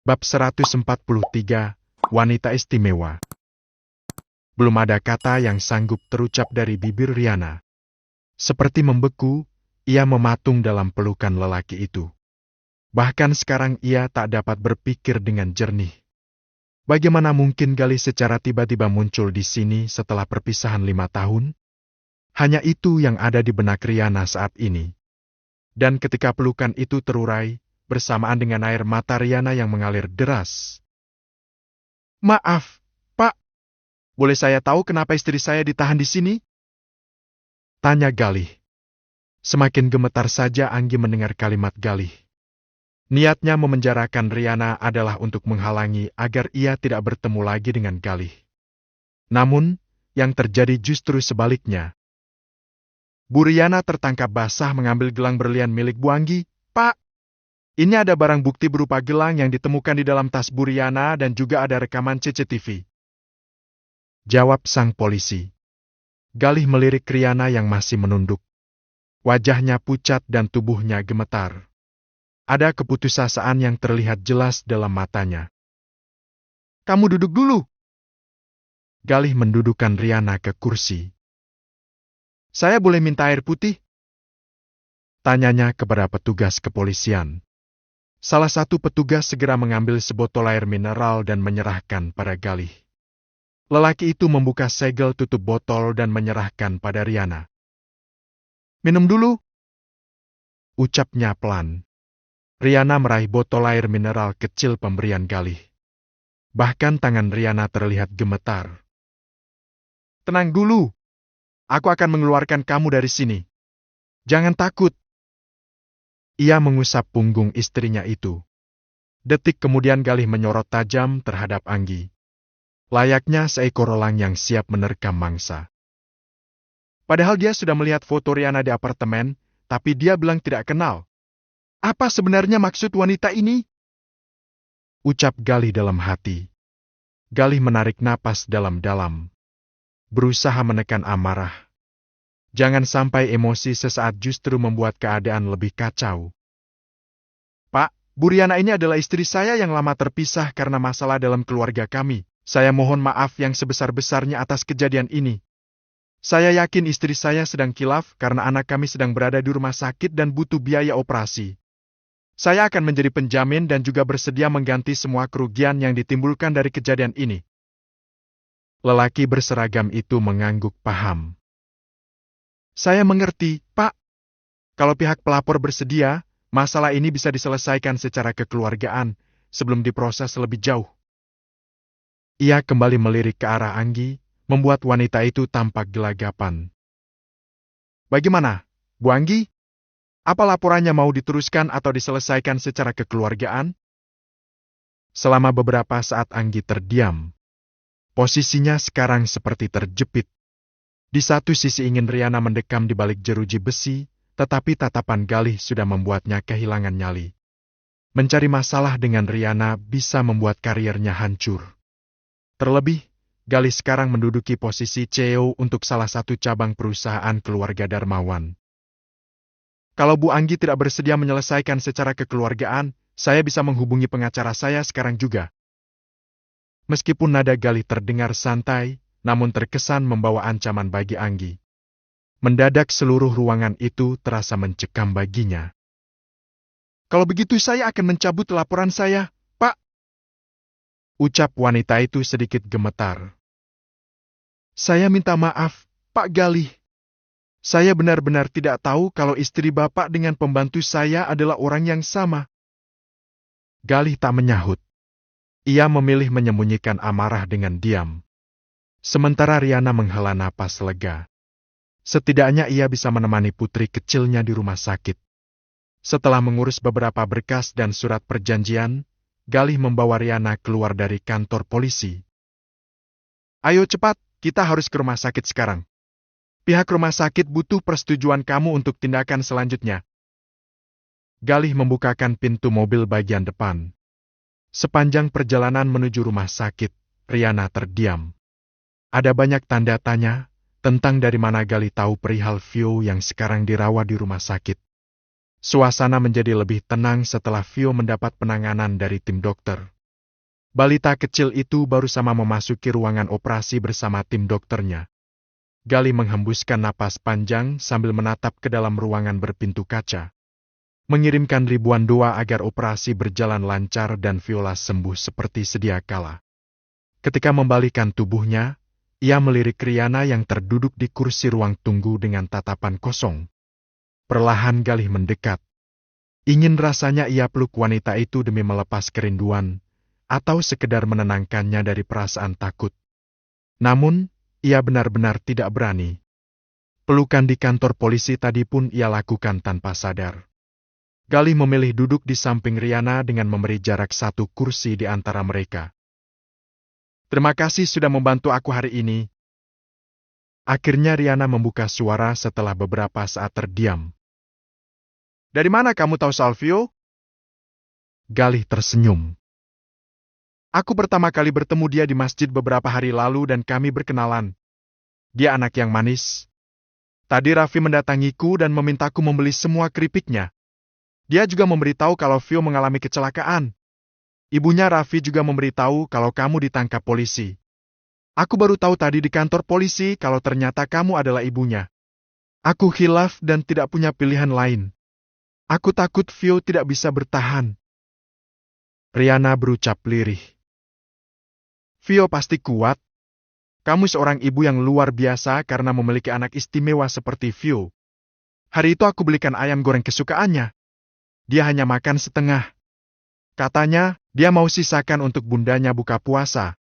Bab 143, Wanita Istimewa. Belum ada kata yang sanggup terucap dari bibir Riana. Seperti membeku, ia mematung dalam pelukan lelaki itu. Bahkan sekarang ia tak dapat berpikir dengan jernih. Bagaimana mungkin Galih secara tiba-tiba muncul di sini setelah perpisahan 5 tahun? Hanya itu yang ada di benak Riana saat ini. Dan ketika pelukan itu terurai, bersamaan dengan air mata Riana yang mengalir deras. "Maaf, Pak. Boleh saya tahu kenapa istri saya ditahan di sini?" tanya Galih. Semakin gemetar saja Anggi mendengar kalimat Galih. Niatnya memenjarakan Riana adalah untuk menghalangi agar ia tidak bertemu lagi dengan Galih. Namun, yang terjadi justru sebaliknya. Bu Riana tertangkap basah mengambil gelang berlian milik Bu Anggi. "Pak, ini ada barang bukti berupa gelang yang ditemukan di dalam tas Bu Riana dan juga ada rekaman CCTV. Jawab sang polisi. Galih melirik Riana yang masih menunduk. Wajahnya pucat dan tubuhnya gemetar. Ada keputusasaan yang terlihat jelas dalam matanya. "Kamu duduk dulu." Galih mendudukkan Riana ke kursi. "Saya boleh minta air putih?" tanyanya kepada petugas kepolisian. Salah satu petugas segera mengambil sebotol air mineral dan menyerahkan pada Galih. Lelaki itu membuka segel tutup botol dan menyerahkan pada Riana. "Minum dulu," ucapnya pelan. Riana meraih botol air mineral kecil pemberian Galih. Bahkan tangan Riana terlihat gemetar. "Tenang dulu. Aku akan mengeluarkan kamu dari sini. Jangan takut." Ia mengusap punggung istrinya itu. Detik kemudian Galih menyorot tajam terhadap Anggi. Layaknya seekor elang yang siap menerkam mangsa. Padahal dia sudah melihat foto Riana di apartemen, tapi dia bilang tidak kenal. Apa sebenarnya maksud wanita ini? Ucap Galih dalam hati. Galih menarik napas dalam-dalam. Berusaha menekan amarah. Jangan sampai emosi sesaat justru membuat keadaan lebih kacau. "Pak, Bu Riana ini adalah istri saya yang lama terpisah karena masalah dalam keluarga kami. Saya mohon maaf yang sebesar-besarnya atas kejadian ini. Saya yakin istri saya sedang kilaf karena anak kami sedang berada di rumah sakit dan butuh biaya operasi. Saya akan menjadi penjamin dan juga bersedia mengganti semua kerugian yang ditimbulkan dari kejadian ini." Lelaki berseragam itu mengangguk paham. "Saya mengerti, Pak. Kalau pihak pelapor bersedia, masalah ini bisa diselesaikan secara kekeluargaan sebelum diproses lebih jauh." Ia kembali melirik ke arah Anggi, membuat wanita itu tampak gelagapan. "Bagaimana, Bu Anggi? Apa laporannya mau diteruskan atau diselesaikan secara kekeluargaan?" Selama beberapa saat Anggi terdiam. Posisinya sekarang seperti terjepit. Di satu sisi ingin Riana mendekam di balik jeruji besi, tetapi tatapan Galih sudah membuatnya kehilangan nyali. Mencari masalah dengan Riana bisa membuat karirnya hancur. Terlebih, Galih sekarang menduduki posisi CEO untuk salah satu cabang perusahaan keluarga Darmawan. "Kalau Bu Anggi tidak bersedia menyelesaikan secara kekeluargaan, saya bisa menghubungi pengacara saya sekarang juga." Meskipun nada Galih terdengar santai, namun terkesan membawa ancaman bagi Anggi. Mendadak seluruh ruangan itu terasa mencekam baginya. "Kalau begitu saya akan mencabut laporan saya, Pak." Ucap wanita itu sedikit gemetar. "Saya minta maaf, Pak Galih. Saya benar-benar tidak tahu kalau istri Bapak dengan pembantu saya adalah orang yang sama." Galih tak menyahut. Ia memilih menyembunyikan amarah dengan diam. Sementara Riana menghela napas lega. Setidaknya ia bisa menemani putri kecilnya di rumah sakit. Setelah mengurus beberapa berkas dan surat perjanjian, Galih membawa Riana keluar dari kantor polisi. "Ayo cepat, kita harus ke rumah sakit sekarang. Pihak rumah sakit butuh persetujuan kamu untuk tindakan selanjutnya." Galih membukakan pintu mobil bagian depan. Sepanjang perjalanan menuju rumah sakit, Riana terdiam. Ada banyak tanda tanya tentang dari mana Galih tahu perihal Vio yang sekarang dirawat di rumah sakit. Suasana menjadi lebih tenang setelah Vio mendapat penanganan dari tim dokter. Balita kecil itu baru sama memasuki ruangan operasi bersama tim dokternya. Galih menghembuskan napas panjang sambil menatap ke dalam ruangan berpintu kaca. Mengirimkan ribuan doa agar operasi berjalan lancar dan Viola sembuh seperti sedia kala. Ketika membalikan tubuhnya, ia melirik Riana yang terduduk di kursi ruang tunggu dengan tatapan kosong. Perlahan Galih mendekat. Ingin rasanya ia peluk wanita itu demi melepas kerinduan, atau sekedar menenangkannya dari perasaan takut. Namun, ia benar-benar tidak berani. Pelukan di kantor polisi tadi pun ia lakukan tanpa sadar. Galih memilih duduk di samping Riana dengan memberi jarak satu kursi di antara mereka. Terima kasih sudah membantu aku hari ini. Akhirnya Riana membuka suara setelah beberapa saat terdiam. Dari mana kamu tahu Salvio? Galih tersenyum. Aku pertama kali bertemu dia di masjid beberapa hari lalu dan kami berkenalan. Dia anak yang manis. Tadi Raffi mendatangiku dan memintaku membeli semua keripiknya. Dia juga memberitahu kalau Vio mengalami kecelakaan. Ibunya Raffi juga memberitahu kalau kamu ditangkap polisi. Aku baru tahu tadi di kantor polisi kalau ternyata kamu adalah ibunya. Aku khilaf dan tidak punya pilihan lain. Aku takut Vio tidak bisa bertahan. Riana berucap lirih. Vio pasti kuat. Kamu seorang ibu yang luar biasa karena memiliki anak istimewa seperti Vio. Hari itu aku belikan ayam goreng kesukaannya. Dia hanya makan setengah. Katanya, dia mau sisakan untuk bundanya buka puasa.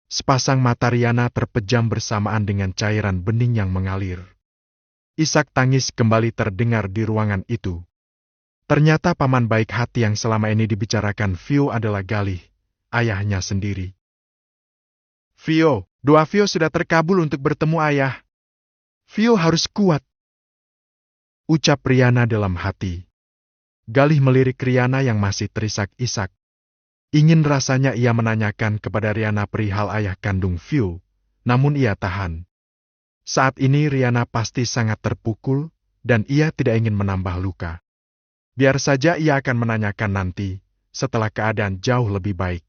Sepasang mata Riana terpejam bersamaan dengan cairan bening yang mengalir. Isak tangis kembali terdengar di ruangan itu. Ternyata paman baik hati yang selama ini dibicarakan Vio adalah Galih, ayahnya sendiri. Vio, doa Vio sudah terkabul untuk bertemu ayah. Vio harus kuat. Ucap Riana dalam hati. Galih melirik Riana yang masih terisak-isak. Ingin rasanya ia menanyakan kepada Riana perihal ayah kandung Vio, namun ia tahan. Saat ini Riana pasti sangat terpukul, dan ia tidak ingin menambah luka. Biar saja ia akan menanyakan nanti, setelah keadaan jauh lebih baik.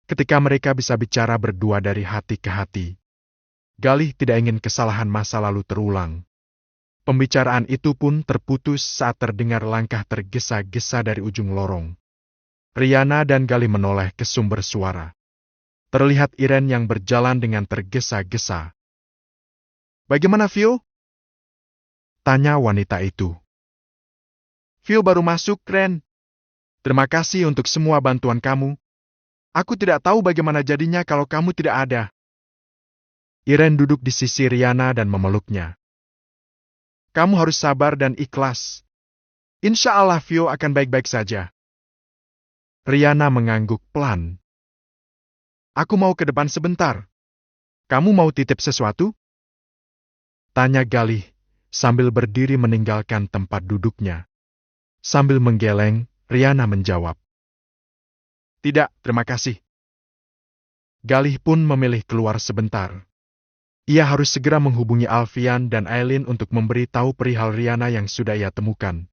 Ketika mereka bisa bicara berdua dari hati ke hati. Galih tidak ingin kesalahan masa lalu terulang. Pembicaraan itu pun terputus saat terdengar langkah tergesa-gesa dari ujung lorong. Riana dan Galih menoleh ke sumber suara. Terlihat Iren yang berjalan dengan tergesa-gesa. Bagaimana Vio? Tanya wanita itu. Vio baru masuk, Ren. Terima kasih untuk semua bantuan kamu. Aku tidak tahu bagaimana jadinya kalau kamu tidak ada. Iren duduk di sisi Riana dan memeluknya. Kamu harus sabar dan ikhlas. Insya Allah Vio akan baik-baik saja. Riana mengangguk pelan. Aku mau ke depan sebentar. Kamu mau titip sesuatu? Tanya Galih, sambil berdiri meninggalkan tempat duduknya. Sambil menggeleng, Riana menjawab. Tidak, terima kasih. Galih pun memilih keluar sebentar. Ia harus segera menghubungi Alfian dan Aileen untuk memberi tahu perihal Riana yang sudah ia temukan.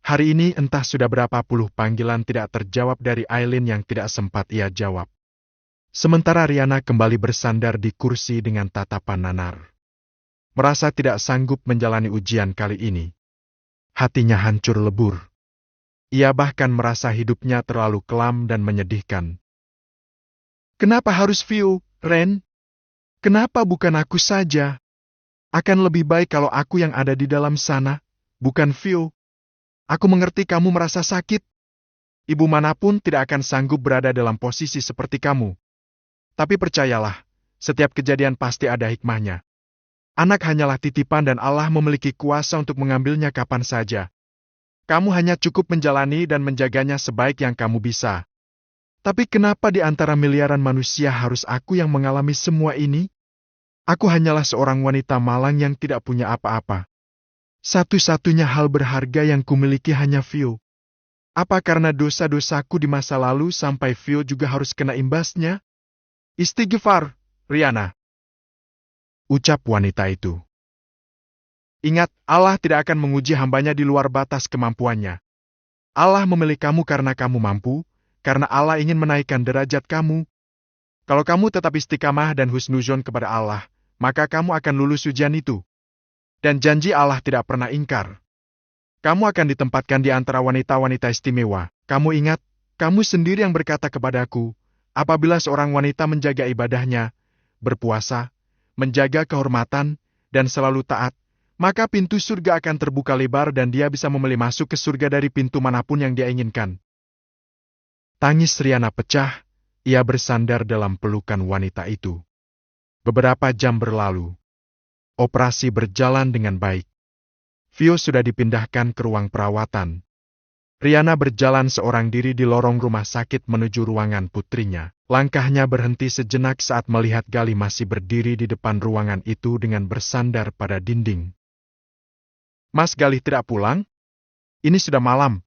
Hari ini entah sudah berapa puluh panggilan tidak terjawab dari Aileen yang tidak sempat ia jawab. Sementara Riana kembali bersandar di kursi dengan tatapan nanar. Merasa tidak sanggup menjalani ujian kali ini. Hatinya hancur lebur. Ia bahkan merasa hidupnya terlalu kelam dan menyedihkan. Kenapa harus Vio, Ren? Kenapa bukan aku saja? Akan lebih baik kalau aku yang ada di dalam sana, bukan Vio. Aku mengerti kamu merasa sakit. Ibu manapun tidak akan sanggup berada dalam posisi seperti kamu. Tapi percayalah, setiap kejadian pasti ada hikmahnya. Anak hanyalah titipan dan Allah memiliki kuasa untuk mengambilnya kapan saja. Kamu hanya cukup menjalani dan menjaganya sebaik yang kamu bisa. Tapi kenapa di antara miliaran manusia harus aku yang mengalami semua ini? Aku hanyalah seorang wanita malang yang tidak punya apa-apa. Satu-satunya hal berharga yang kumiliki hanya Vio. Apa karena dosa-dosaku di masa lalu sampai Vio juga harus kena imbasnya? Istighfar, Riana. Ucap wanita itu. Ingat, Allah tidak akan menguji hambanya di luar batas kemampuannya. Allah memilih kamu karena kamu mampu, karena Allah ingin menaikkan derajat kamu. Kalau kamu tetap istiqamah dan husnuzon kepada Allah, maka kamu akan lulus ujian itu. Dan janji Allah tidak pernah ingkar. Kamu akan ditempatkan di antara wanita-wanita istimewa. Kamu ingat, kamu sendiri yang berkata kepadaku, apabila seorang wanita menjaga ibadahnya, berpuasa, menjaga kehormatan, dan selalu taat, maka pintu surga akan terbuka lebar dan dia bisa memilih masuk ke surga dari pintu manapun yang dia inginkan. Tangis Riana pecah, ia bersandar dalam pelukan wanita itu. Beberapa jam berlalu. Operasi berjalan dengan baik. Vio sudah dipindahkan ke ruang perawatan. Riana berjalan seorang diri di lorong rumah sakit menuju ruangan putrinya. Langkahnya berhenti sejenak saat melihat Galih masih berdiri di depan ruangan itu dengan bersandar pada dinding. "Mas Galih tidak pulang? Ini sudah malam,"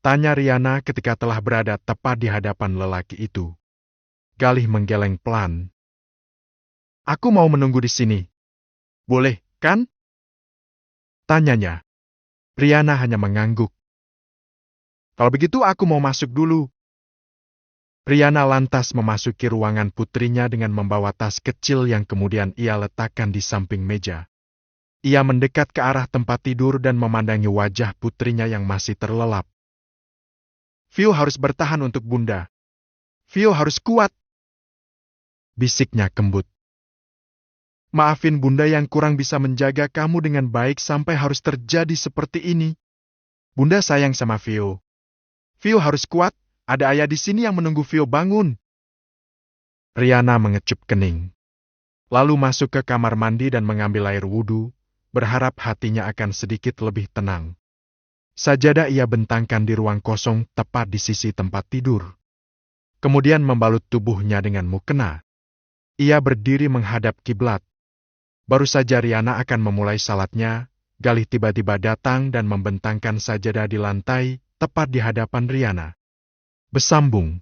tanya Riana ketika telah berada tepat di hadapan lelaki itu. Galih menggeleng pelan. "Aku mau menunggu di sini. Boleh, kan?" tanyanya. Riana hanya mengangguk. "Kalau begitu aku mau masuk dulu." Riana lantas memasuki ruangan putrinya dengan membawa tas kecil yang kemudian ia letakkan di samping meja. Ia mendekat ke arah tempat tidur dan memandangi wajah putrinya yang masih terlelap. "Vio harus bertahan untuk Bunda. Vio harus kuat," bisiknya kembut. "Maafin Bunda yang kurang bisa menjaga kamu dengan baik sampai harus terjadi seperti ini. Bunda sayang sama Vio. Vio harus kuat, ada ayah di sini yang menunggu Vio bangun." Riana mengecup kening. Lalu masuk ke kamar mandi dan mengambil air wudhu, berharap hatinya akan sedikit lebih tenang. Sajadah ia bentangkan di ruang kosong tepat di sisi tempat tidur. Kemudian membalut tubuhnya dengan mukena. Ia berdiri menghadap kiblat. Baru saja Riana akan memulai salatnya, Galih tiba-tiba datang dan membentangkan sajadah di lantai, tepat di hadapan Riana. Besambung.